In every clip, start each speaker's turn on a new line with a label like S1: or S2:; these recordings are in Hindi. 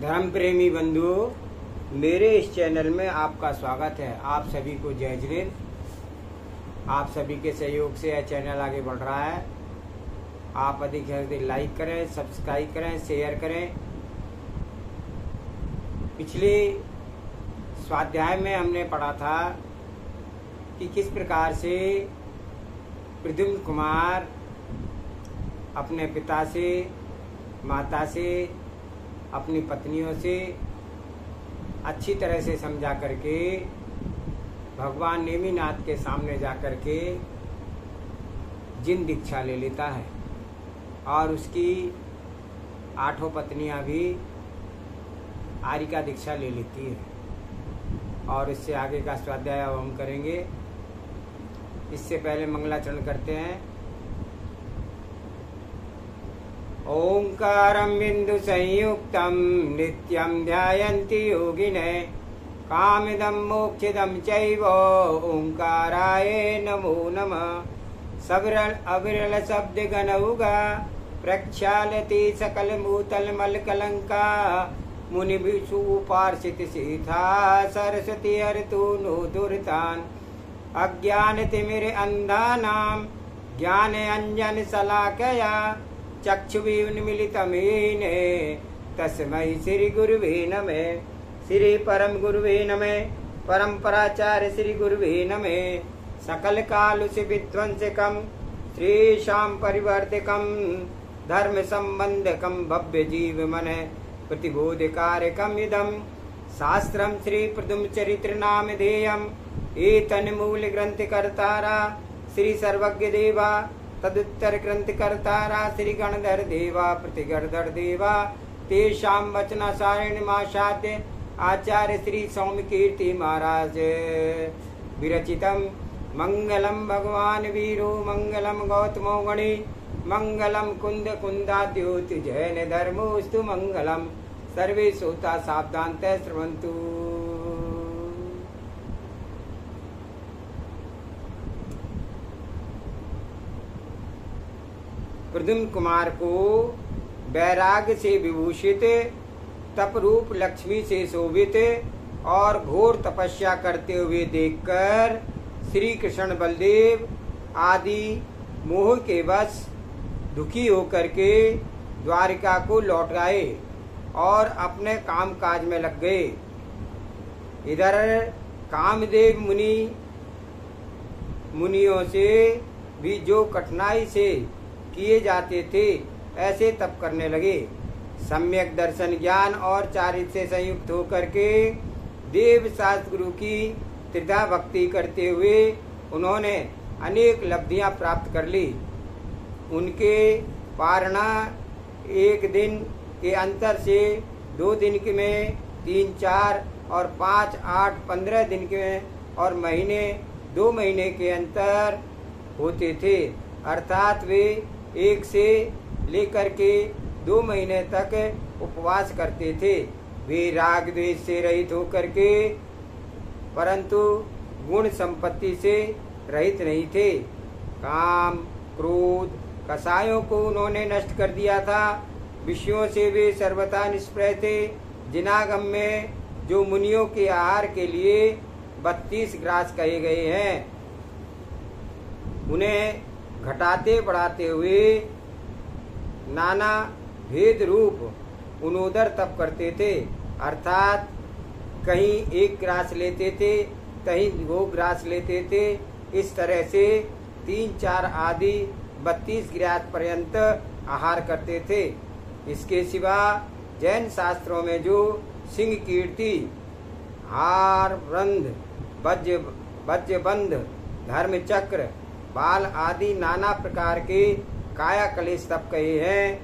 S1: धर्म प्रेमी बंधुओं, मेरे इस चैनल में आपका स्वागत है। आप सभी को जय जिनेंद्र। आप सभी के सहयोग से यह चैनल आगे बढ़ रहा है। आप अधिक से अधिक लाइक करें, सब्सक्राइब करें, शेयर करें। पिछले स्वाध्याय में हमने पढ़ा था कि किस प्रकार से प्रद्युम्न कुमार अपने पिता से, माता से, अपनी पत्नियों से अच्छी तरह से समझा करके भगवान नेमिनाथ के सामने जा करके जिन दीक्षा ले लेता है और उसकी 8 पत्नियां भी आर्यिका दीक्षा ले लेती है। और इससे आगे का स्वाध्याय अब हम करेंगे। इससे पहले मंगलाचरण करते हैं। ओंकारं बिंदु संयुक्तं नित्यं ध्यायन्ति योगिनः कामिदं मोक्षिदं चैव ओंकाराय नमो नमः। सविरल अविरल शब्द गणउगा प्रक्षालति सकल भूतल मल कलंका मुनिभिषु पार्षित सीता सरस्वती हरतु नो दुर्तान अज्ञान तिमिर अंधानां ज्ञान अंजन शलाकया चक्षुर्मिलितमेन तस्मै श्री गुरुवे नमः। श्री परम गुरुवे नमः। परम्पराचार्य श्री गुरुवे नमः। सकल काल से विध्वंसकम श्रीशां परिवर्तकम धर्म संबंधकम भव्य जीव मन प्रतिबोधकारकम इदम शास्त्रम श्री प्रद्युम्न चरित्र नाम धेयम एतन मूल ग्रंथ कर्तारा श्री सर्वज्ञ देवा तदुत्तर ग्रंथ कर्तारा श्री गणधर देवा प्रतिगणधर देवा तेषां वचनासारेण माशाद्य आचार्य श्री सौम्य कीर्ति महाराज विरचितम मंगलम भगवान वीरो मंगलम गौतमो गणे मंगलम कुंद कुंदाद्योति जैन धर्मोस्तु मंगलम। सर्वे श्रोता सावधानतः श्रवन्तु। प्रद्युम्न कुमार को वैराग्य से विभूषित, तप रूप लक्ष्मी से शोभित और घोर तपस्या करते हुए देखकर श्री कृष्ण बलदेव आदि मोह के वश दुखी होकर के द्वारिका को लौट आए और अपने काम काज में लग गए। इधर कामदेव मुनियों से भी जो कठिनाई से किए जाते थे ऐसे तप करने लगे। सम्यक दर्शन ज्ञान और चारित्र से संयुक्त होकर के देव शास्त्र गुरु की त्रिधा भक्ति करते हुए उन्होंने अनेक लब्धियां प्राप्त कर ली। उनके पारणा एक दिन के अंतर से 2 दिन के में, 3, 4 और 5, 8, 15 दिन के में और महीने 2 महीने के अंतर होते थे। अर्थात वे 1 से लेकर के 2 महीने तक उपवास करते थे। वे राग द्वेष से रहित होकर के परंतु गुण संपत्ति से रहित नहीं थे। काम क्रोध कसायों को उन्होंने नष्ट कर दिया था। विषयों से वे सर्वथा निष्प्रय थे। जिनागम में जो मुनियों के आहार के लिए 32 ग्रास कहे गए हैं, उन्हें घटाते बढ़ाते हुए नाना भेद रूप उनोदर तप करते थे। अर्थात कहीं 1 ग्रास लेते थे, कहीं 2 ग्रास लेते थे। इस तरह से 3, 4 आदि 32 ग्रास पर्यंत आहार करते थे। इसके सिवा जैन शास्त्रों में जो सिंह कीर्ति, हार वृंद, वज्रबंध, धर्म चक्र, बाल आदि नाना प्रकार के काया कलेश तप कहे हैं,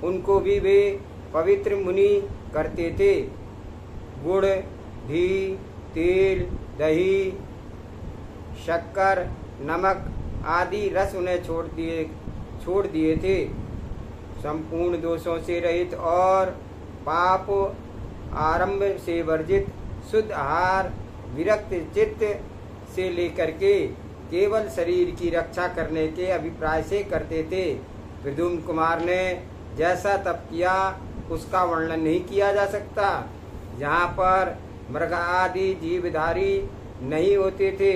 S1: उनको भी वे पवित्र मुनि करते थे। गुड़, घी, तेल, दही, शक्कर, नमक आदि रस उन्हें छोड़ दिए थे। संपूर्ण दोषों से रहित और पाप आरंभ से वर्जित शुद्ध आहार विरक्त चित्त से लेकर के केवल शरीर की रक्षा करने के अभिप्राय से करते थे। प्रद्युम्न कुमार ने जैसा तप किया उसका वर्णन नहीं किया जा सकता। जहाँ पर मृग आदि जीवधारी नहीं होते थे,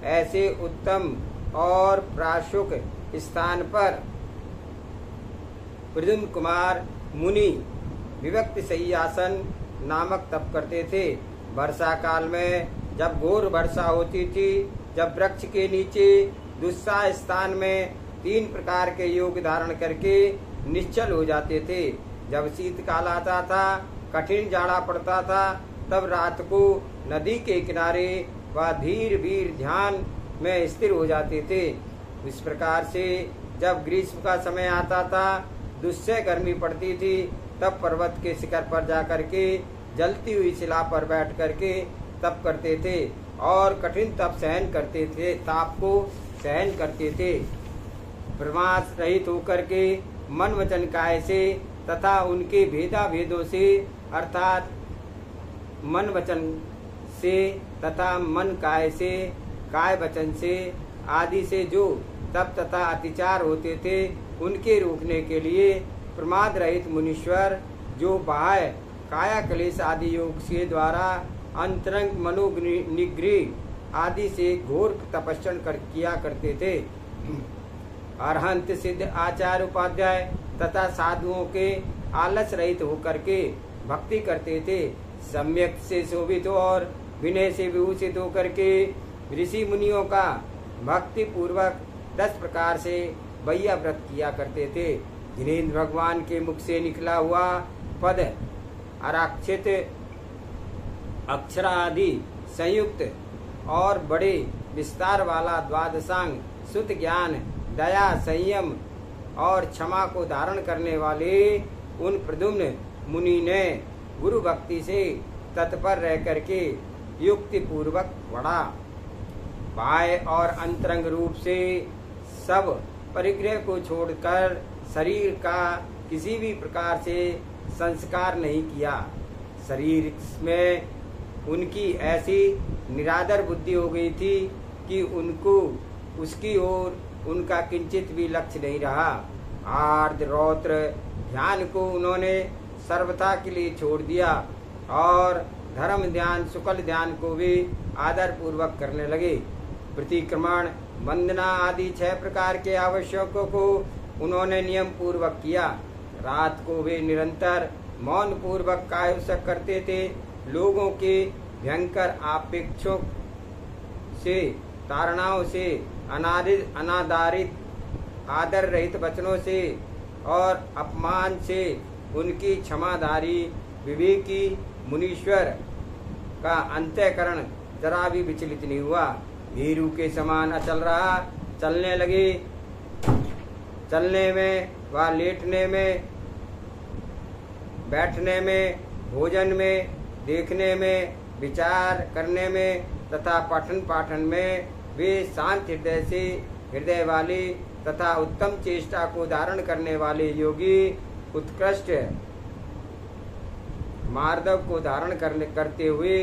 S1: ऐसे उत्तम और प्राशुक स्थान पर प्रद्युम्न कुमार मुनि विभक्त सय्यासन नामक तप करते थे। वर्षा काल में जब घोर वर्षा होती थी, जब वृक्ष के नीचे दुस्साह स्थान में 3 प्रकार के योग धारण करके निश्चल हो जाते थे। जब शीतकाल आता था, कठिन जाड़ा पड़ता था, तब रात को नदी के किनारे वह धीर वीर ध्यान में स्थिर हो जाते थे। इस प्रकार से जब ग्रीष्म का समय आता था, दुस्सह गर्मी पड़ती थी, तब पर्वत के शिखर पर जाकर के जलती हुई शिला पर बैठ करके तप करते थे और कठिन तप सहन करते थे, ताप को सहन करते थे। प्रमाद रहित होकर के मन वचन काय से तथा उनके भेदा भेदों से, अर्थात मन वचन से तथा मन काय से, काय वचन से आदि से जो तप तथा अतिचार होते थे, उनके रोकने के लिए प्रमाद रहित मुनीश्वर जो बाह्य काया क्लेश आदि योग के द्वारा अंतरंग मनोनिग्रह आदि से घोर तपस्या किया करते थे। अरहंत सिद्ध आचार्य उपाध्याय तथा साधुओं के आलस रहित होकर के भक्ति करते थे। सम्यक से शोभित और विनय से विभूषित होकर के ऋषि मुनियों का भक्ति पूर्वक 10 प्रकार से बैया व्रत किया करते थे। जिनेन्द्र भगवान के मुख से निकला हुआ पद आरक्षित अक्षरा आदि संयुक्त और बड़े विस्तार वाला द्वादशांग सुत ज्ञान, दया, संयम और क्षमा को धारण करने वाले उन प्रद्युम्न मुनि ने गुरु भक्ति से तत्पर रह करके युक्ति पूर्वक पढ़ा। बाह्य और अंतरंग रूप से सब परिग्रह को छोड़कर शरीर का किसी भी प्रकार से संस्कार नहीं किया। शरीर में उनकी ऐसी निरादर बुद्धि हो गई थी कि उनको उसकी ओर उनका किंचित भी लक्ष्य नहीं रहा। आर्द रौद्र ध्यान को उन्होंने सर्वथा के लिए छोड़ दिया और धर्म ध्यान, शुक्ल ध्यान को भी आदर पूर्वक करने लगे। प्रतिक्रमण, वंदना आदि 6 प्रकार के आवश्यकों को उन्होंने नियम पूर्वक किया। रात को वे निरंतर मौन पूर्वक कायोत्सक करते थे। लोगों के भयंकर आपेक्षों से, ताड़नाओं से, अनादारित आदर रहित वचनों से और अपमान से उनकी क्षमाधारी विवेकी मुनीश्वर का अंतःकरण जरा भी विचलित नहीं हुआ। भीरू के समान अचल रहा। चलने लगे, चलने में व लेटने में, बैठने में, भोजन में, देखने में, विचार करने में तथा पठन पाठन में वे शांत हृदय वाले तथा उत्तम चेष्टा को धारण करने वाले योगी उत्कृष्ट मार्दव को धारण करते हुए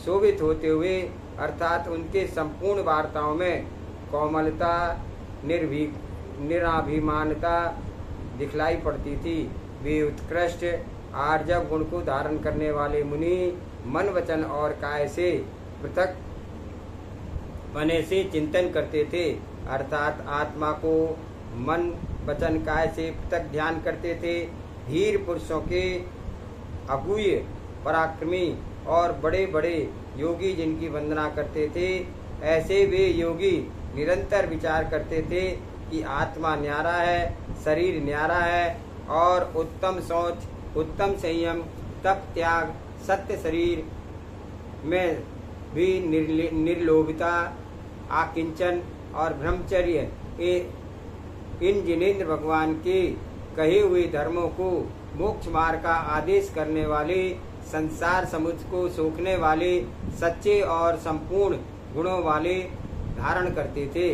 S1: शोभित होते हुए, अर्थात उनके संपूर्ण वार्ताओं में कोमलता, निराभिमानता दिखलाई पड़ती थी। वे उत्कृष्ट आर्जव गुण को धारण करने वाले मुनि मन, वचन और काय से पृथक बने से चिंतन करते थे, अर्थात आत्मा को मन, वचन, काय से पृथक ध्यान करते थे। धीर पुरुषों के अगुय, पराक्रमी और बड़े बड़े योगी जिनकी वंदना करते थे, ऐसे वे योगी निरंतर विचार करते थे कि आत्मा न्यारा है, शरीर न्यारा है और उत्तम सोच, उत्तम संयम, तप, त्याग, सत्य शरीर में भी निर्लोभता, आकिंचन और ब्रह्मचर्य इन जिनेन्द्र भगवान के कहे हुए धर्मों को, मोक्ष मार्ग का आदेश करने वाले, संसार समुद्र को सोखने वाले, सच्चे और संपूर्ण गुणों वाले धारण करते थे।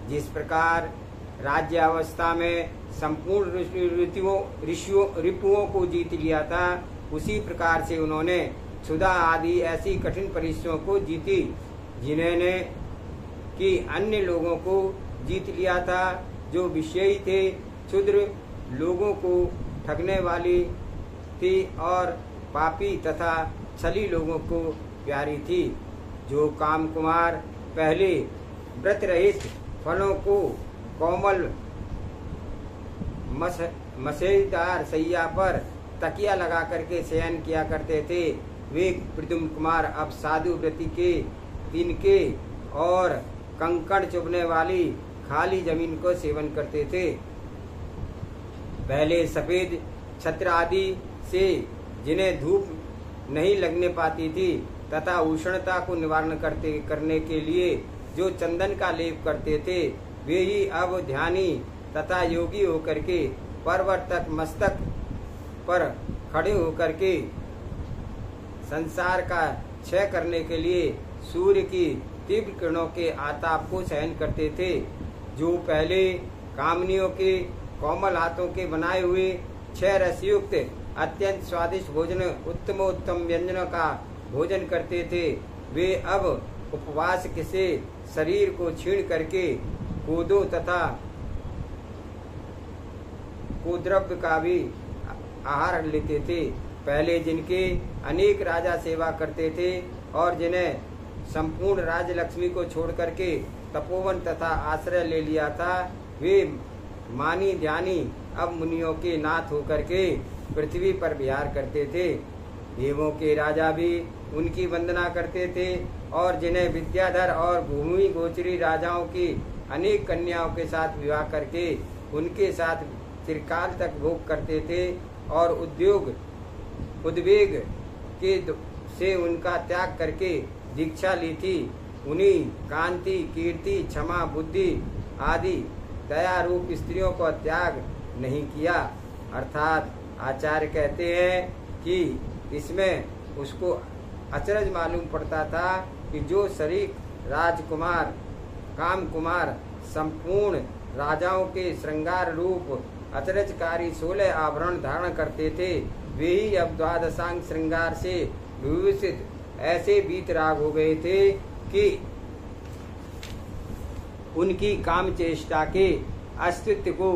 S1: जिस प्रकार राज्य अवस्था में संपूर्ण रिपुओं को जीत लिया था, उसी प्रकार से उन्होंने क्षुधा आदि ऐसी कठिन परिस्थितियों को जीती, जिन्होंने कि अन्य लोगों को जीत लिया था, जो विषयी थे। क्षुद्र लोगों को ठगने वाली थी और पापी तथा छली लोगों को प्यारी थी। जो काम कुमार पहले व्रत रहित फलों को कोमल मसेदार सैया पर तकिया लगा करके शयन किया करते थे, वे प्रद्युम्न कुमार अब साधु व्रति के तिनके और कंकड़ चुभने वाली खाली जमीन को सेवन करते थे। पहले सफेद छत्र आदि से जिन्हें धूप नहीं लगने पाती थी तथा उष्णता को निवारण करने के लिए जो चंदन का लेप करते थे, वे ही अब ध्यानी तथा योगी होकर के पर्वत तक मस्तक पर खड़े होकर के संसार का क्षय करने के लिए सूर्य की तीव्र किरणों के आताप को सहन करते थे। जो पहले कामनियों के कोमल हाथों के बनाए हुए 6 रसयुक्त अत्यंत स्वादिष्ट भोजन उत्तम व्यंजनों का भोजन करते थे, वे अब उपवास से शरीर को छीण करके कोदो तथा कोद्रव्य का भी आहार लेते थे। पहले जिनके अनेक राजा सेवा करते थे और जिन्हें संपूर्ण राजलक्ष्मी को छोड़ करके तपोवन तथा आश्रय ले लिया था, वे मानी ध्यानी अब मुनियों के नाथ होकर के पृथ्वी पर विहार करते थे। देवों के राजा भी उनकी वंदना करते थे और जिन्हें विद्याधर और भूमि गोचरी राजाओं की अनेक कन्याओं के साथ विवाह करके उनके साथ चिरकाल तक भोग करते थे और उद्वेग के से उनका त्याग करके दीक्षा ली थी। उन्हीं कांति, कीर्ति, क्षमा, बुद्धि आदि दया रूप स्त्रियों को त्याग नहीं किया। अर्थात आचार्य कहते हैं कि इसमें उसको अचरज मालूम पड़ता था कि जो शरीर राजकुमार काम कुमार संपूर्ण राजाओं के श्रृंगार रूप अचरजकारी 16 आभरण धारण करते थे, वे ही अब द्वादशांग श्रृंगार से विभूषित ऐसे बीतराग हो गए थे कि उनकी काम चेष्टा के अस्तित्व को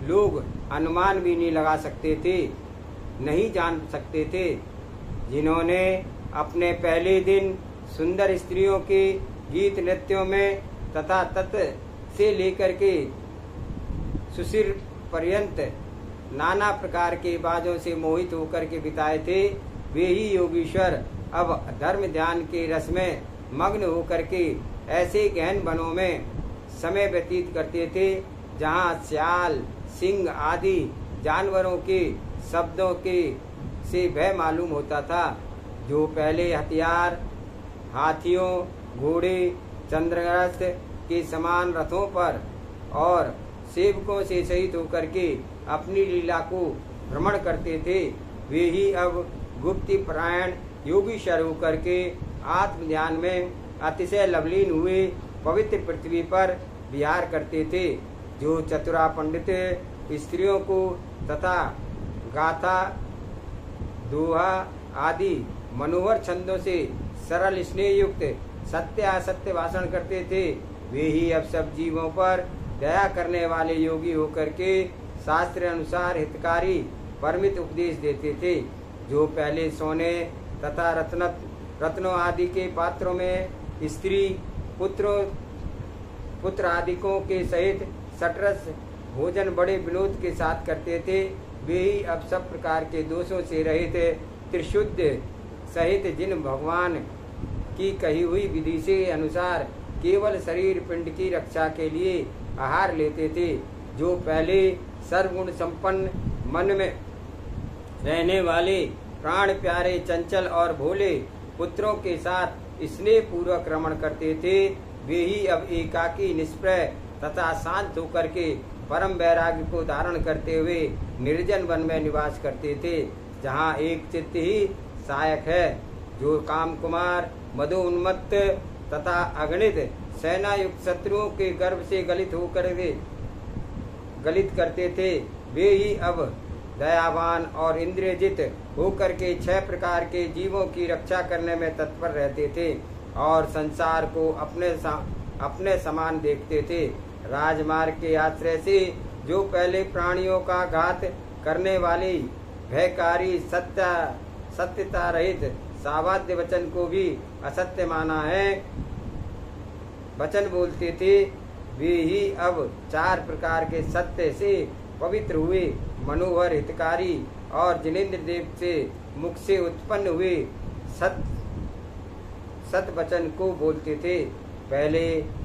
S1: लोग अनुमान भी नहीं लगा सकते थे, नहीं जान सकते थे। जिन्होंने अपने पहले दिन सुंदर स्त्रियों के गीत नृत्यों में तथा तत् से लेकर के सुशिर पर्यंत नाना प्रकार के बाजों से मोहित होकर के बिताए थे, वे ही योगीश्वर अब धर्म ध्यान के रस में मग्न होकर के ऐसे गहन वनों में समय व्यतीत करते थे जहाँ सियाल, सिंह आदि जानवरों के शब्दों के से भय मालूम होता था। जो पहले हथियार हाथियों, घोड़े, चंद्रग्रस्त के समान रथों पर और सेवकों से सहित होकर के अपनी लीला को भ्रमण करते थे, वे ही अब गुप्ति परायण योगीश्वर होकर के आत्म ध्यान में अतिशय लवलीन हुए पवित्र पृथ्वी पर विहार करते थे। जो चतुरा पंडित स्त्रियों को तथा गाथा, दोहा आदि मनोहर छंदों से सरल स्नेह युक्त सत्य असत्य भाषण करते थे, वे ही अब सब जीवों पर दया करने वाले योगी होकर के शास्त्र अनुसार हितकारी परमित उपदेश देते थे। जो पहले सोने तथा रत्नों आदि के पात्रों में स्त्री पुत्र आदिकों के सहित सटरस भोजन बड़े विनोद के साथ करते थे, वे ही अब सब प्रकार के दोषों से रहित त्रिशुद्ध सहित जिन भगवान की कही हुई विधि से अनुसार केवल शरीर पिंड की रक्षा के लिए आहार लेते थे। जो पहले सर्वगुण संपन्न मन में रहने वाले प्राण प्यारे चंचल और भोले पुत्रों के साथ स्नेह पूर्वक रमण करते थे, वे ही अब एकाकी निष्प्रय तथा शांत होकर के परम वैराग्य को धारण करते हुए निर्जन वन में निवास करते थे, जहाँ एक चित्त ही सहायक है। जो काम कुमार मदोन्मत्त तथा अगणित सेना युक्त शत्रुओं के गर्भ से गलित करते थे, वे ही अब दयावान और इंद्रियजित होकर के 6 प्रकार के जीवों की रक्षा करने में तत्पर रहते थे और संसार को अपने समान देखते थे। राजमार्ग के आश्रय से जो पहले प्राणियों का घात करने वाली भयकारी सत्यता रहित सावाद्य वचन को भी असत्य माना है। वचन बोलते थे वे ही अब 4 प्रकार के सत्य से पवित्र हुए, मनोहर, हितकारी और जिनेन्द्र देव से मुख से उत्पन्न हुए सत वचन को बोलते थे। पहले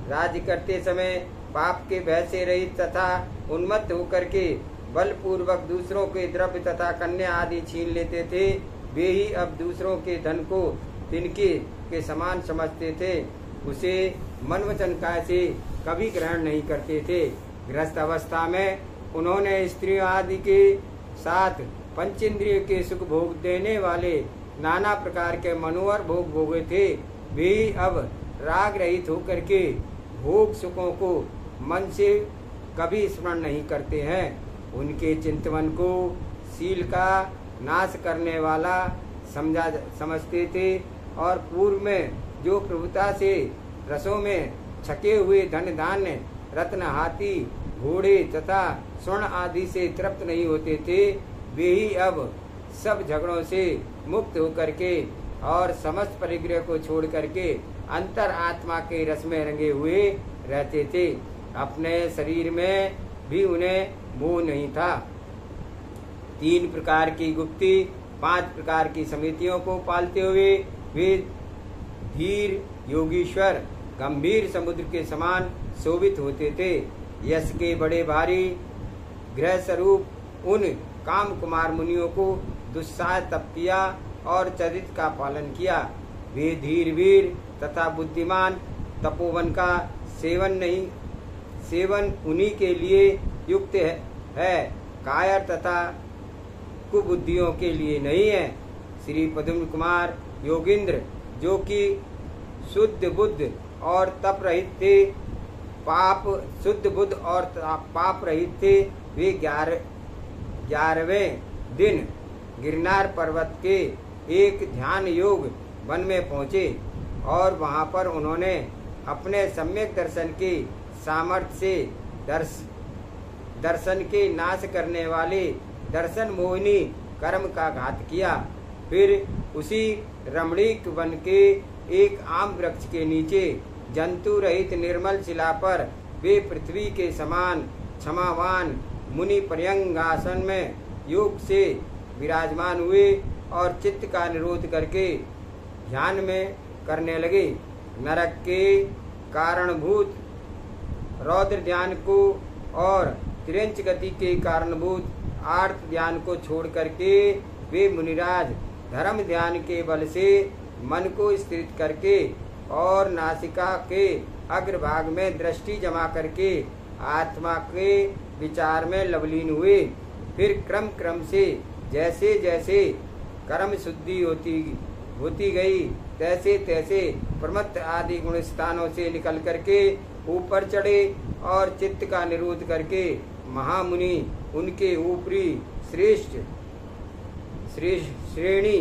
S1: राज्य करते समय पाप के भय से रहित तथा उन्मत्त होकर के बलपूर्वक दूसरों के द्रव्य तथा कन्या आदि छीन लेते थे। वे ही अब दूसरों के धन को तिनके के समान समझते थे, उसे मन वचन काय से कभी ग्रहण नहीं करते थे। गृहस्थ अवस्था में उन्होंने स्त्रियों आदि के साथ पंचेंद्रिय के सुख भोग देने वाले नाना प्रकार के मनोहर भोग भोगे थे। वे ही अब राग रहित होकर के भोग सुखों को मन से कभी स्मरण नहीं करते हैं। उनके चिंतन को शील का नाश करने वाला समझते थे और पूर्व में जो प्रभुता से रसों में छके हुए धन धान्य रत्न हाथी घोड़े तथा स्वर्ण आदि से तृप्त नहीं होते थे, वे ही अब सब झगड़ों से मुक्त होकर के और समस्त परिग्रह को छोड़ करके अंतर आत्मा के रस में रंगे हुए रहते थे। अपने शरीर में भी उन्हें मोह नहीं था। 3 प्रकार की गुप्ती, 5 प्रकार की समितियों को पालते हुए वे धीर योगीश्वर गंभीर समुद्र के समान शोभित होते थे। यश के बड़े भारी ग्रह स्वरूप उन काम कुमार मुनियों को दुस्साह तप किया और चरित का पालन किया। वे धीर वीर तथा बुद्धिमान तपोवन का सेवन उन्हीं के लिए युक्त है, कायर तथा कुबुद्धियों के लिए नहीं है। श्री पद्म कुमार योगिंद्र जो कि शुद्ध बुद्ध और तप रहित थे, शुद्ध बुद्ध और पाप रहित थे, वे 11वें दिन गिरनार पर्वत के एक ध्यान योग वन में पहुँचे और वहाँ पर उन्होंने अपने सम्यक दर्शन के सामर्थ्य से दर्शन के नाश करने वाले दर्शन मोहिनी कर्म का घात किया। फिर उसी रमणीक वन के एक आम वृक्ष के नीचे जंतु रहित निर्मल शिला पर वे पृथ्वी के समान क्षमावान मुनि पर्यंगासन में योग से विराजमान हुए और चित्त का निरोध करके ध्यान में करने लगे। नरक के कारणभूत रौद्र ध्यान को और तिरंच गति के कारणभूत आर्त ध्यान को छोड़ करके वे मुनिराज धर्म ध्यान के बल से मन को स्थिर करके और नासिका के अग्रभाग में दृष्टि जमा करके आत्मा के विचार में लवलीन हुए। फिर क्रम क्रम से जैसे जैसे कर्म शुद्धि होती गई तैसे तैसे प्रमत्त आदि गुण स्थानों से निकल करके ऊपर चढ़े और चित्त का निरोध करके महामुनि उनके ऊपरी श्रेष्ठ श्रेणी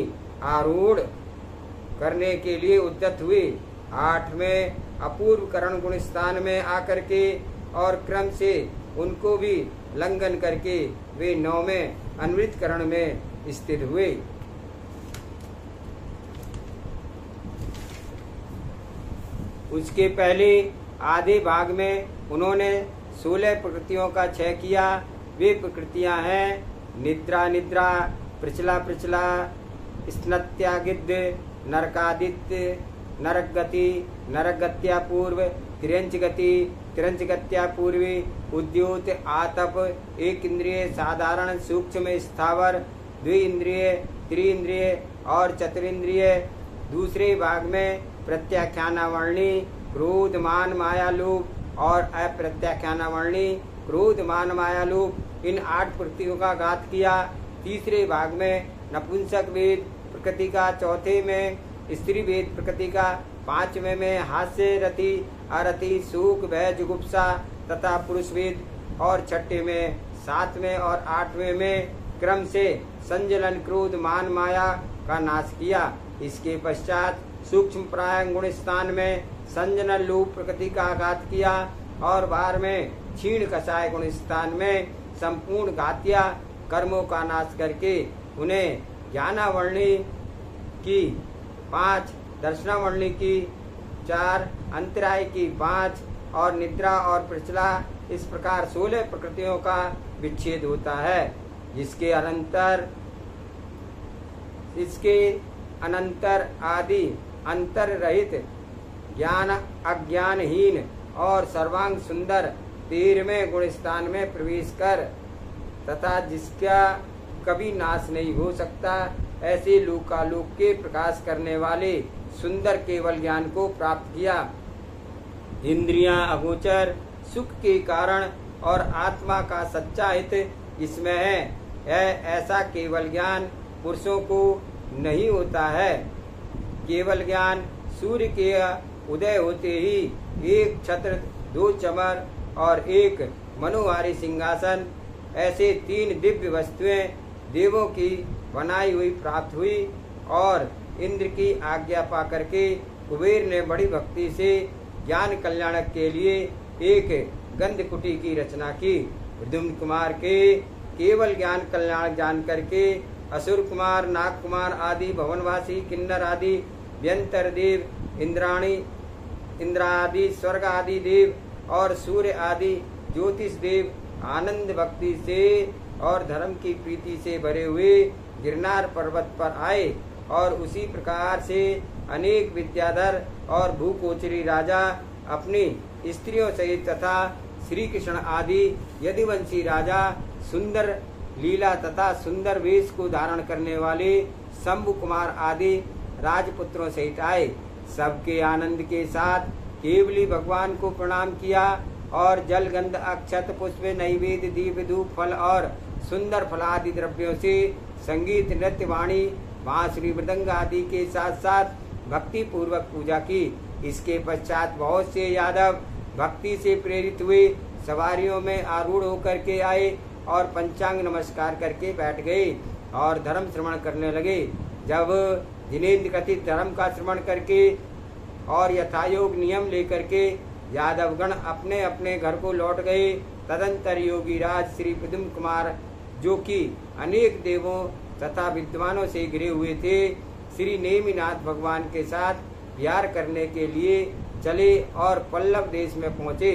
S1: आरूढ़ करने के लिए उद्यत हुए। 8वें अपूर्व करण गुण स्थान में आकर के और क्रम से उनको भी लंघन करके वे 9वें अनवृत करण में स्थित हुए। उसके पहले आधे भाग में उन्होंने 16 प्रकृतियों का क्षय किया। वे प्रकृतियां हैं निद्रा निद्रा, प्रचला प्रचला, स्नत्यागिद्ध, नरकादित्य, नरक गति, नरक गत्या पूर्व, तिरंच गति, तिरंच गत्या पूर्वी, उद्योत, आतप, एक इंद्रिय, साधारण, सूक्ष्म, स्थावर, द्विइंद्रिय, त्रिइंद्रिय और चतुरिंद्रिय। दूसरे भाग में प्रत्याख्यानावर्णी, क्रोध, मान, मायालोप और अप्रत्याख्यानावर्णी, क्रोध, मान, मायालोप इन 8 प्रकृतियों का घात किया। तीसरे भाग में नपुंसक वेद प्रकृति का, चौथे में स्त्री वेद प्रकृति का, 5वें में हास्य, रति, अरति, शोक, भय, जुगुप्सा तथा पुरुष वेद और 6ठे में, 7वें और 8वें में क्रम से संजलन, क्रोध, मान, माया का नाश किया। इसके पश्चात सूक्ष्म प्राय गुण स्थान में संजनन लोप प्रकृति का आघात किया और 12वें क्षीण कषाय गुण स्थान में संपूर्ण घातिया कर्मों का नाश करके उन्हें ज्ञानावरणी की 5, दर्शनावरणी की 4, अंतराय की 5 और निद्रा और प्रचला, इस प्रकार 16 प्रकृतियों का विच्छेद होता है। इसके अनंतर आदि अंतर रहित ज्ञान अज्ञानहीन और सर्वांग सुंदर 13वें गुण स्थान में प्रवेश कर तथा जिसका कभी नाश नहीं हो सकता, ऐसे लोकालोक के प्रकाश करने वाले सुंदर केवल ज्ञान को प्राप्त किया। इंद्रियां अगोचर सुख के कारण और आत्मा का सच्चा हित इसमें है। ऐसा केवल ज्ञान पुरुषों को नहीं होता है। केवल ज्ञान सूर्य के उदय होते ही 1 छत्र, 2 चमर और 1 मनोहारी सिंहासन, ऐसे 3 दिव्य वस्तुएं देवों की बनाई हुई प्राप्त हुई और इंद्र की आज्ञा पा करके कुबेर ने बड़ी भक्ति से ज्ञान कल्याणक के लिए एक गंधकुटी की रचना की। विद्युम्न कुमार के केवल ज्ञान कल्याण जान करके असुर कुमार, नाग कुमार आदि, भवनवासी, किन्नर आदि, व्यंतर देव, इंद्रादि, स्वर्ग आदि देव और सूर्य आदि ज्योतिष देव आनंद भक्ति से और धर्म की प्रीति से भरे हुए गिरनार पर्वत पर आए और उसी प्रकार से अनेक विद्याधर और भूकोचरी राजा अपनी स्त्रियों सहित तथा श्री कृष्ण आदि यदुवंशी राजा सुंदर लीला तथा सुंदर वेश को धारण करने वाले शंभु कुमार आदि राजपुत्रों सहित आए। सबके आनंद के साथ केवली भगवान को प्रणाम किया और जल, गंध, अक्षत, पुष्प, नैवेद्य, दीप, धूप, फल और सुंदर फलादि द्रव्यों से संगीत, नृत्य, वाणी, बांसुरी, मृदंग आदि के साथ साथ भक्ति पूर्वक पूजा की। इसके पश्चात बहुत से यादव भक्ति से प्रेरित हुए सवारियों में आरूढ़ होकर के आए और पंचांग नमस्कार करके बैठ गए और धर्म श्रवण करने लगे। जब जिनेन्द्र कथित धर्म का श्रवण करके और यथायोग नियम लेकर के यादवगण अपने अपने घर को लौट गए, तदंतर योगी राज श्री विद्युम्न कुमार, जो कि अनेक देवों तथा विद्वानों से घिरे हुए थे, श्री नेमिनाथ भगवान के साथ विहार करने के लिए चले और पल्लव देश में पहुँचे।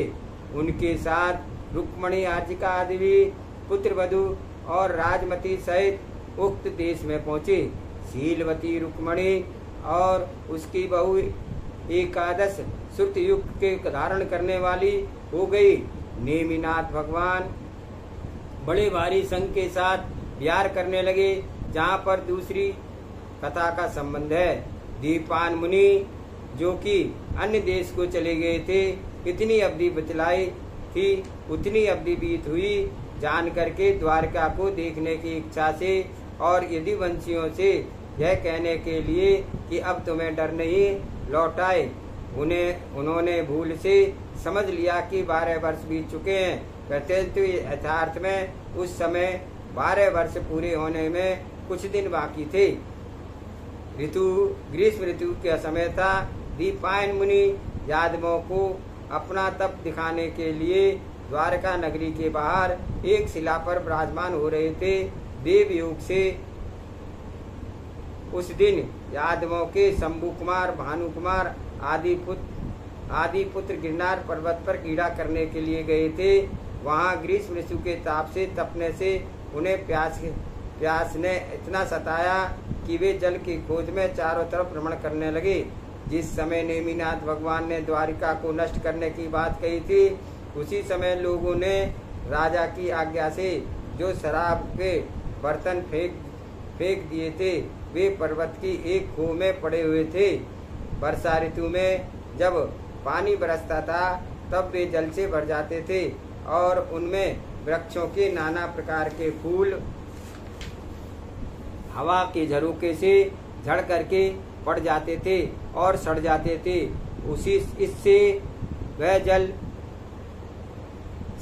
S1: उनके साथ रुक्मणी, आजिका आदि पुत्र वधु और राजमती सहित उक्त देश में पहुँचे। शीलवती रुक्मणी और उसकी बहू एकादश श्रुत युग के धारण करने वाली हो गई। नेमिनाथ भगवान बड़े भारी संघ के साथ विहार करने लगे, जहाँ पर दूसरी कथा का संबंध है। दीपान मुनि, जो कि अन्य देश को चले गए थे, इतनी अवधि बतलाई थी, उतनी अवधि बीत हुई जान करके द्वारका को देखने की इच्छा से और यदुवंशियों से यह कहने के लिए कि अब तुम्हें डर नहीं, लौट आए। उन्होंने भूल से समझ लिया कि 12 वर्ष बीत चुके हैं, प्रत्येक यथार्थ में उस समय 12 वर्ष पूरे होने में कुछ दिन बाकी थे। ऋतु ग्रीष्म ऋतु का समय था। दीपायन मुनि यादवों को अपना तप दिखाने के लिए द्वारका नगरी के बाहर एक शिला पर विराजमान हो रहे थे। देव योग से उस दिन यादवों के शंभु कुमार, भानु कुमार आदि पुत्र गिरनार पर्वत पर क्रीड़ा करने के लिए गए थे। वहां ग्रीष्म ऋतु के ताप से तपने से उन्हें प्यास ने इतना सताया कि वे जल की खोज में चारों तरफ भ्रमण करने लगे। जिस समय नेमिनाथ भगवान ने द्वारिका को नष्ट करने की बात कही थी, उसी समय लोगों ने राजा की आज्ञा से जो शराब के बर्तन फेंक दिए थे, वे पर्वत की एक कुएं में पड़े हुए थे। वर्षा ऋतु में जब पानी बरसता था, तब वे जल से भर जाते थे और उनमें वृक्षों के नाना प्रकार के फूल हवा के झरोके से झड़ करके पड़ जाते थे और सड़ जाते थे। इससे वह जल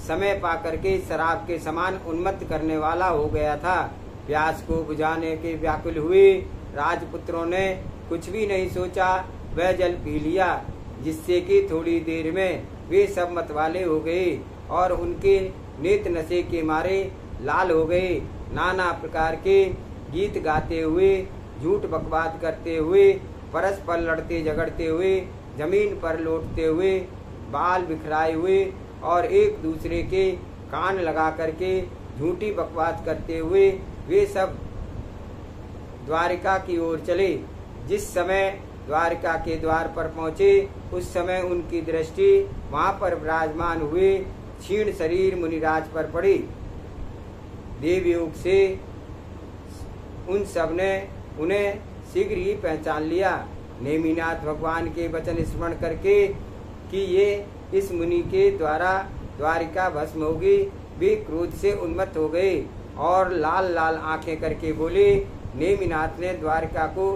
S1: समय पाकर के शराब के समान उन्मत्त करने वाला हो गया था। प्यास को बुझाने के व्याकुल हुए राजपुत्रों ने कुछ भी नहीं सोचा, वह जल पी लिया, जिससे कि थोड़ी देर में वे सब मतवाले हो गए और उनके नेत्र नशे के मारे लाल हो गए। नाना प्रकार के गीत गाते हुए, झूठ बकवाद करते हुए, परस्पर लड़ते झगड़ते हुए, जमीन पर लौटते हुए, बाल बिखराए हुए और एक दूसरे के कान लगा करके झूठी बकवाद करते हुए वे सब द्वारिका की ओर चले। जिस समय द्वारिका के द्वार पर पहुंचे उस समय उनकी दृष्टि वहां पर विराजमान हुए क्षीण शरीर मुनिराज पर पड़ी। देवयोग से उन सब ने उन्हें शीघ्र ही पहचान लिया। नेमिनाथ भगवान के वचन स्मरण करके कि ये इस मुनि के द्वारा द्वारिका भस्म होगी, वे क्रोध से उन्मत्त हो गए और लाल लाल आंखें करके बोले, नेमिनाथ ने द्वारिका को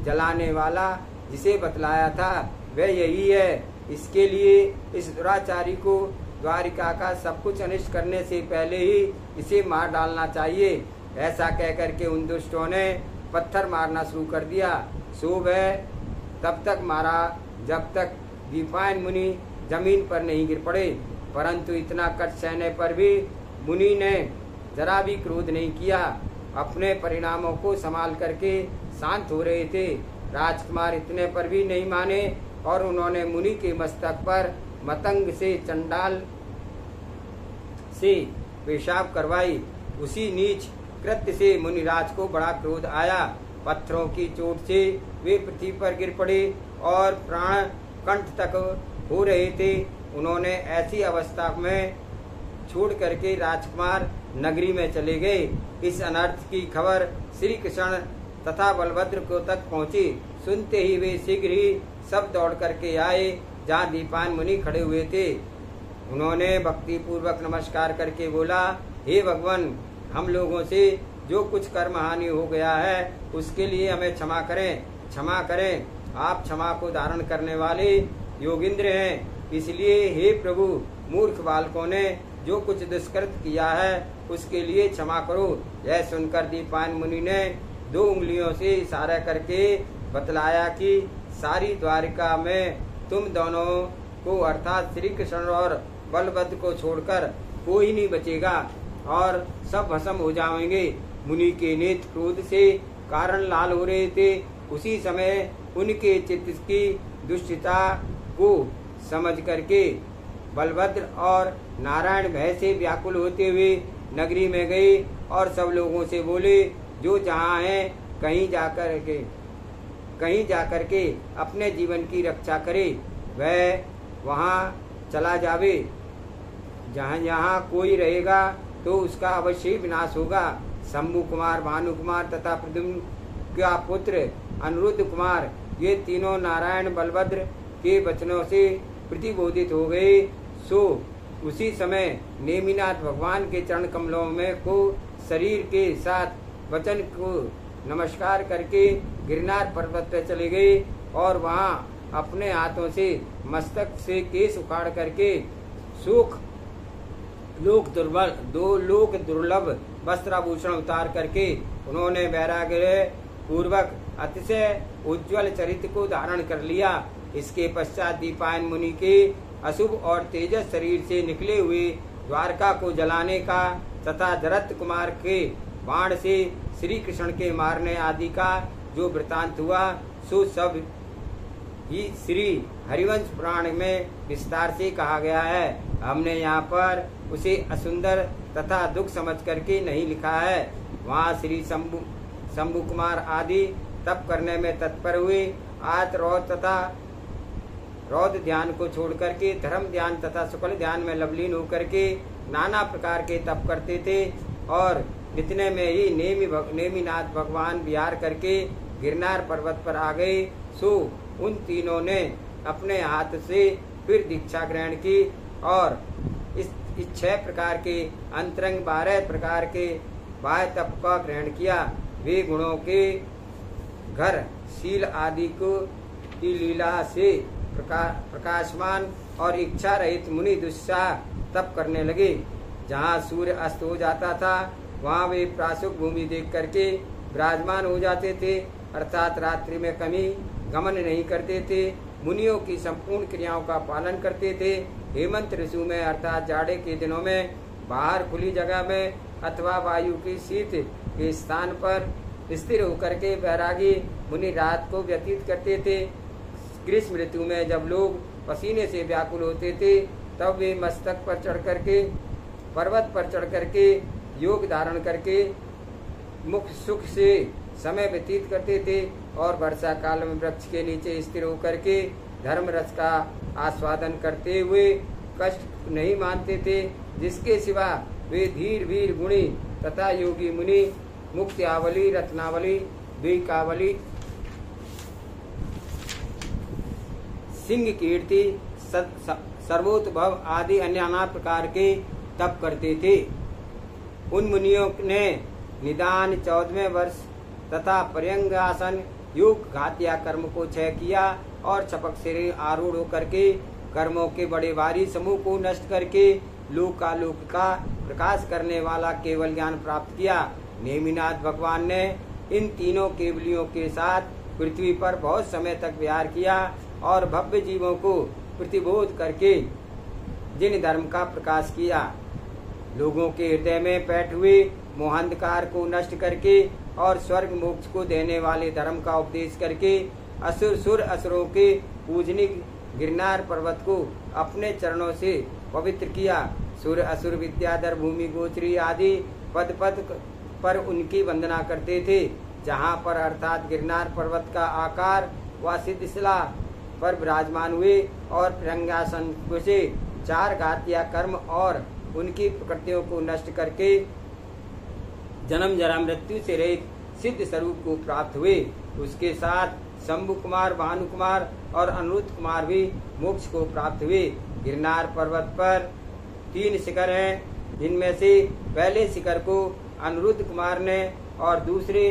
S1: जलाने वाला जिसे बतलाया था वह यही है। इसके लिए इस दुराचारी को द्वारिका का सब कुछ अनिष्ट करने से पहले ही इसे मार डालना चाहिए। ऐसा कहकर के उन दुष्टों ने पत्थर मारना शुरू कर दिया। सो वह तब तक मारा जब तक दीपायन मुनि जमीन पर नहीं गिर पड़े। परंतु इतना कष्ट सहने पर भी मुनि ने जरा भी क्रोध नहीं किया। अपने परिणामों को संभाल करके शांत हो रहे थे। राजकुमार इतने पर भी नहीं माने और उन्होंने मुनि के मस्तक पर मतंग से चंडाल से पेशाब करवाई। उसी नीच कृत्य से मुनिराज को बड़ा क्रोध आया। पत्थरों की चोट से वे पृथ्वी पर गिर पड़े और प्राण कंठ तक हो रहे थे। उन्होंने ऐसी अवस्था में छोड़ करके राजकुमार नगरी में चले गए। इस अनर्थ की खबर श्री कृष्ण तथा बलभद्र को तक पहुंची। सुनते ही वे शीघ्र ही सब दौड़ करके आए जहाँ दीपायन मुनि खड़े हुए थे। उन्होंने भक्ति पूर्वक नमस्कार करके बोला, हे भगवान, हम लोगों से जो कुछ कर्म हानि हो गया है उसके लिए हमें क्षमा करें, क्षमा करें। आप क्षमा को धारण करने वाले योगिंद्र हैं, इसलिए हे प्रभु, मूर्ख बालकों ने जो कुछ दुष्कृत किया है उसके लिए क्षमा करो। यह सुनकर दीपायन मुनि ने 2 उंगलियों से इशारा करके बतलाया कि सारी द्वारिका में तुम दोनों को अर्थात श्री कृष्ण और बलभद्र को छोड़कर कोई नहीं बचेगा और सब भस्म हो जाएंगे। मुनि के नेत्र क्रोध से कारण लाल हो रहे थे। उसी समय उनके चित्त की दुष्टता को समझ करके बलभद्र और नारायण भय से व्याकुल होते हुए नगरी में गए और सब लोगों से बोले, जो जहाँ है कहीं जाकर के अपने जीवन की रक्षा करे, वह वहाँ चला जावे। जहाँ जहाँ कोई रहेगा तो उसका अवश्य विनाश होगा। शंभु कुमार, भानु कुमार तथा प्रद्युम्न का पुत्र अनिरुद्ध कुमार, ये तीनों नारायण बलभद्र के वचनों से प्रतिबोधित हो गए। सो उसी समय नेमिनाथ भगवान के चरण कमलों में को शरीर के साथ वचन को नमस्कार करके गिरनार पर्वत पर चले गए और वहाँ अपने हाथों से मस्तक से केश उखाड़ करके सुख लोक दुर्लभ वस्त्राभूषण उतार करके उन्होंने वैराग्य पूर्वक अतिशय उज्ज्वल चरित्र को धारण कर लिया। इसके पश्चात दीपायन मुनि के अशुभ और तेजस शरीर से निकले हुए द्वारका को जलाने का तथा जरत कुमार के बाण से श्री कृष्ण के मारने आदि का जो वृतांत हुआ, सो सब ही श्री हरिवंश पुराण में विस्तार से कहा गया है। हमने यहाँ पर उसे असुंदर तथा दुख समझ करके नहीं लिखा है। वहाँ श्री शंभु कुमार आदि तप करने में तत्पर हुए। आत रौद तथा रौद ध्यान को छोड़ करके धर्म ध्यान तथा शुक्ल ध्यान में लवलीन होकर के नाना प्रकार के तप करते थे और इतने में ही नेमिनाथ भगवान विहार करके गिरनार पर्वत पर आ गए। सो उन तीनों ने अपने हाथ से फिर दीक्षा ग्रहण की और इस 6 प्रकार के अंतरंग 12 प्रकार के बाह्य तप का ग्रहण किया। वे गुणों के घर शील आदि को की लीला से प्रकाशमान और इच्छा रहित मुनि दुस्साह तप करने लगे। जहाँ सूर्य अस्त हो जाता था वहाँ वे प्रासुक भूमि देख करके विराजमान हो जाते थे, अर्थात रात्रि में कभी गमन नहीं करते थे। मुनियों की संपूर्ण क्रियाओं का पालन करते थे। हेमंत ऋतु में अर्थात जाड़े के दिनों में बाहर खुली जगह में अथवा वायु की शीत के स्थान पर स्थिर होकर के वैरागी मुनि रात को व्यतीत करते थे। ग्रीष्म ऋतु में जब लोग पसीने से व्याकुल होते थे तब वे मस्तक पर चढ़ करके पर्वत पर चढ़ करके योग धारण करके मुख्य सुख से समय व्यतीत करते थे और वर्षा काल में वृक्ष के नीचे स्थिर होकर के धर्म रस का आस्वादन करते हुए कष्ट नहीं मानते थे। जिसके सिवा वे धीर वीर गुणी तथा योगी मुनि मुक्त्यावली रत्नावली द्विकावली सिंह कीर्ति सर्वोत्भव आदि अन्य नाना प्रकार के तप करते थे। उन मुनियों ने निदान 14वें वर्ष तथा पर्यंगासन योग घातिया कर्म को क्षय किया और चपक से आरूढ़ होकर के कर्मों के बड़े भारी समूह को नष्ट करके लोकालोक का प्रकाश करने वाला केवल ज्ञान प्राप्त किया। नेमिनाथ भगवान ने इन तीनों केवलियों के साथ पृथ्वी पर बहुत समय तक विहार किया और भव्य जीवों को प्रतिबोध करके जिन धर्म का प्रकाश किया, लोगों के हृदय में बैठ हुए मोहांधकार को नष्ट करके और स्वर्ग मोक्ष को देने वाले धर्म का उपदेश करके असुरों के पूजनिक गिरनार पर्वत को अपने चरणों से पवित्र किया। सुर असुर विद्याधर भूमि गोचरी आदि पद पद पर उनकी वंदना करते थे। जहाँ पर अर्थात गिरनार पर्वत का आकार व सिद्धशिला पर विराजमान हुए और प्रंगासन से 4 घातिया कर्म और उनकी प्रकृतियों को नष्ट करके जन्म जरा मृत्यु से रहित सिद्ध स्वरूप को प्राप्त हुए। उसके साथ शंभु कुमार, भानु कुमार और अनिरुद्ध कुमार भी मोक्ष को प्राप्त हुए। गिरनार पर्वत पर 3 शिखर हैं, जिनमें से पहले शिखर को अनिरुद्ध कुमार ने और दूसरे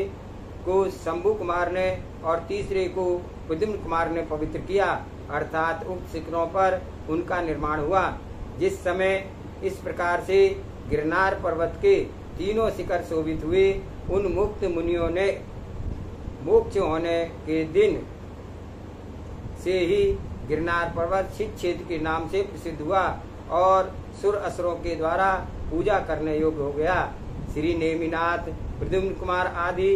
S1: को शंभु कुमार ने और तीसरे को प्रद्युम्न कुमार ने पवित्र किया। अर्थात उक्त शिखरों पर उनका निर्माण हुआ। जिस समय इस प्रकार से गिरनार पर्वत के तीनों शिखर शोभित हुए, उन मुक्त मुनियों ने मोक्ष होने के दिन से ही गिरनार पर्वत शिव क्षेत्र के नाम से प्रसिद्ध हुआ और सुर असुरों के द्वारा पूजा करने योग्य हो गया। श्री नेमिनाथ, प्रद्युम्न कुमार आदि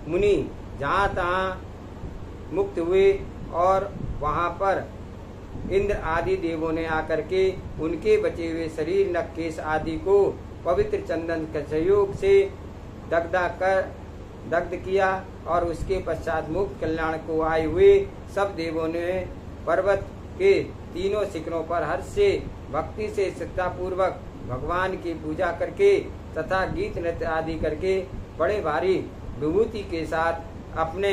S1: मुनि जहाँ तहाँ मुक्त हुए और वहाँ पर इंद्र आदि देवों ने आकर के उनके बचे हुए शरीर, नख, केश आदि को पवित्र चंदन के सहयोग से दग्ध किया और उसके पश्चात मुक्त कल्याण को आए हुए सब देवों ने पर्वत के तीनों शिखरों पर हर्ष से भक्ति से श्रद्धा पूर्वक भगवान की पूजा करके तथा गीत नृत्य आदि करके बड़े भारी विभूति के साथ अपने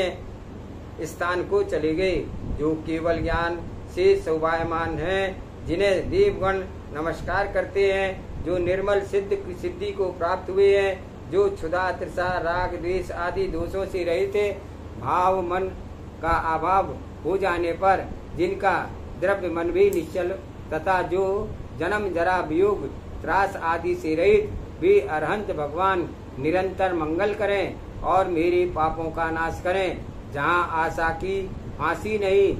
S1: स्थान को चले गए। जो केवल ज्ञान से शोभायमान हैं, जिन्हें देवगण नमस्कार करते हैं, जो निर्मल सिद्धि को प्राप्त हुए हैं, जो क्षुधा, तृषा, राग, द्वेष आदि दोषों से रहित थे, भाव मन का अभाव हो जाने पर जिनका द्रव्य मन भी निश्चल तथा जो जन्म जरा वियोग त्रास आदि से रहित, वे अरहंत भगवान निरंतर मंगल करें और मेरे पापों का नाश करें। जहाँ आशा की फांसी नहीं,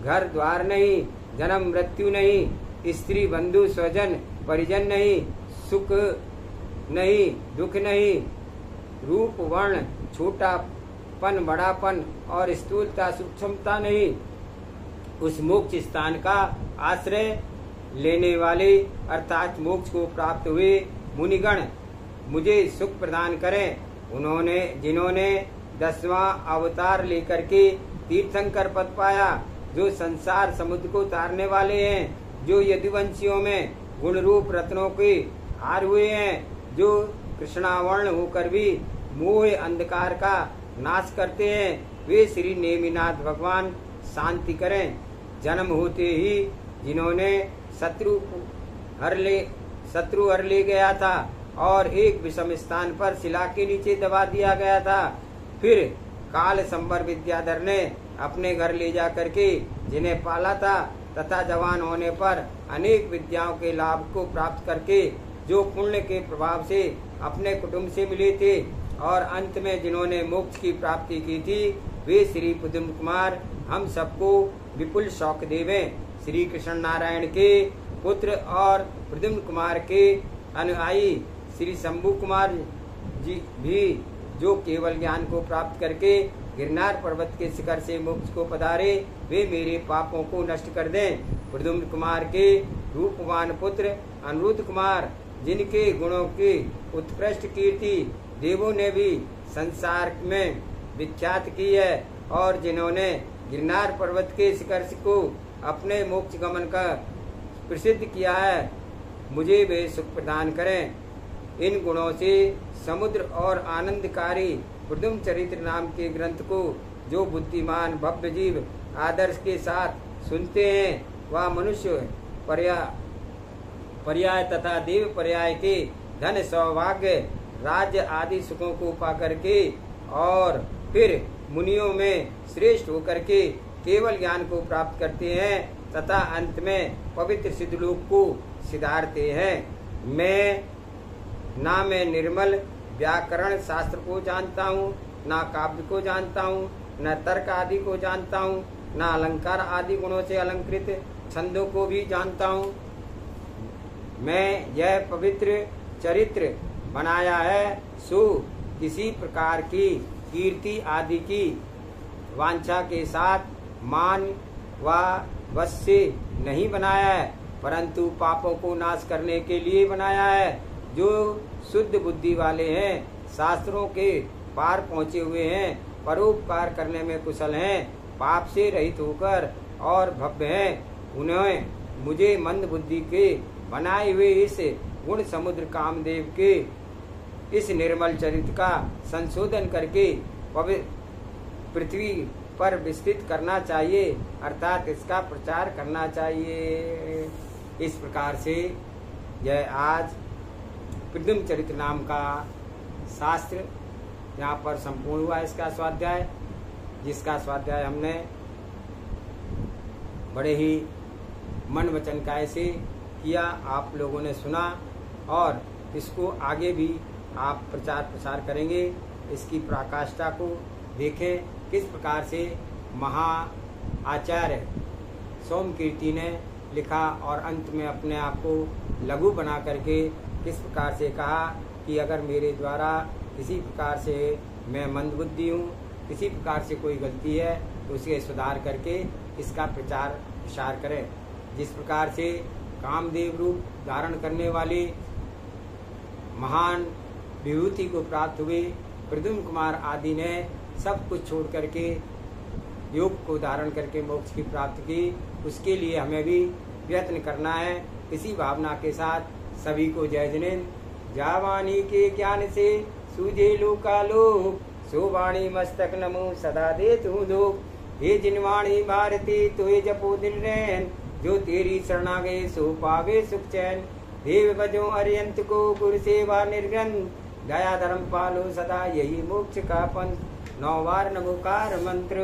S1: घर द्वार नहीं, जन्म मृत्यु नहीं, स्त्री बंधु स्वजन परिजन नहीं, सुख नहीं, दुख नहीं, रूप वर्ण छोटापन बड़ापन और स्थूलता सूक्ष्मता नहीं, उस मोक्ष स्थान का आश्रय लेने वाले अर्थात मोक्ष को प्राप्त हुए मुनिगण मुझे सुख प्रदान करें। जिन्होंने 10वां अवतार लेकर के तीर्थंकर पद पाया, जो संसार समुद्र को तारने वाले हैं, जो यदुवंशियों में गुण रूप रत्नों के हार हुए हैं, जो कृष्णावर्ण होकर भी मोह अंधकार का नाश करते हैं, वे श्री नेमिनाथ भगवान शांति करें। जन्म होते ही जिन्होंने शत्रु हर ले गया था और एक विषम स्थान पर शिला के नीचे दबा दिया गया था, फिर काल संवर विद्याधर ने अपने घर ले जा करके जिन्हें पाला था तथा जवान होने पर अनेक विद्याओं के लाभ को प्राप्त करके जो पुण्य के प्रभाव से अपने कुटुंब से मिले थे और अंत में जिन्होंने मोक्ष की प्राप्ति की थी, वे श्री प्रद्युम्न कुमार हम सबको विपुल शौक देवें। श्री कृष्ण नारायण के पुत्र और प्रद्युम्न कुमार के अनुयायी श्री शंभु कुमार जी भी जो केवल ज्ञान को प्राप्त करके गिरनार पर्वत के शिखर से मोक्ष को पधारे, वे मेरे पापों को नष्ट कर दें। प्रद्युम्न कुमार के रूपवान पुत्र अनिरुद्ध कुमार, जिनके गुणों की उत्कृष्ट कीर्ति देवों ने भी संसार में विख्यात की है और जिन्होंने गिरनार पर्वत के शिखर को अपने मोक्ष गमन का प्रसिद्ध किया है, मुझे वे सुख प्रदान करें। इन गुणों से समुद्र और आनंदकारी प्रद्युम्न चरित्र नाम के ग्रंथ को जो बुद्धिमान भव्य जीव आदर्श के साथ सुनते हैं, वह मनुष्य पर्याय तथा देव पर्याय के धन सौभाग्य राज्य आदि सुखों को पा करके और फिर मुनियों में श्रेष्ठ होकर के केवल ज्ञान को प्राप्त करते हैं तथा अंत में पवित्र सिद्धलोक को सिधारते हैं। मैं निर्मल व्याकरण शास्त्र को जानता हूँ, ना काव्य को जानता हूँ, न तर्क आदि को जानता हूँ, न अलंकार आदि गुणों से अलंकृत छंदों को भी जानता हूँ। मैं यह पवित्र चरित्र बनाया है, सो किसी प्रकार की कीर्ति आदि की वांछा के साथ मान व वश से नहीं बनाया है, परंतु पापों को नाश करने के लिए बनाया है। जो शुद्ध बुद्धि वाले हैं, शास्त्रों के पार पहुँचे हुए हैं, परोपकार करने में कुशल हैं, पाप से रहित होकर और भव्य हैं, उन्हें मुझे मंद बुद्धि के बनाए हुए इस गुण समुद्र कामदेव के इस निर्मल चरित्र का संशोधन करके पृथ्वी पर विस्तृत करना चाहिए, अर्थात इसका प्रचार करना चाहिए। इस प्रकार से यह आज प्रद्युम्न चरित्र नाम का शास्त्र यहाँ पर संपूर्ण हुआ। इसका स्वाध्याय, जिसका स्वाध्याय हमने बड़े ही मन वचन काय से किया, आप लोगों ने सुना और इसको आगे भी आप प्रचार प्रसार करेंगे। इसकी पराकाष्ठा को देखें, किस प्रकार से महा आचार्य सोमकीर्ति ने लिखा और अंत में अपने आप को लघु बना करके किस प्रकार से कहा कि अगर मेरे द्वारा किसी प्रकार से मैं मंदबुद्धि हूँ, किसी प्रकार से कोई गलती है तो उसे सुधार करके इसका प्रचार प्रसार करें। जिस प्रकार से कामदेव रूप धारण करने वाले महान विभूति को प्राप्त हुए प्रद्युम्न कुमार आदि ने सब कुछ छोड़ करके योग को धारण करके मोक्ष की प्राप्ति की, उसके लिए हमें भी प्रयत्न करना है। इसी भावना के साथ सभी को जय जिनेन्द्र। जावाणी के ज्ञान से सूझे लोकालोक, सोवाणी मस्तक नमो सदा दे तू लोक। हे जिनवाणी भारती तुए जपो दिन रैन, जो तेरी शरणा गए सो पावे सुख चैन। देव बजो अरियंत को गुरु सेवा निर्ग्रंथ, दया धर्म पालो सदा यही मोक्ष का पंथ। 9 बार नमोकार मंत्र।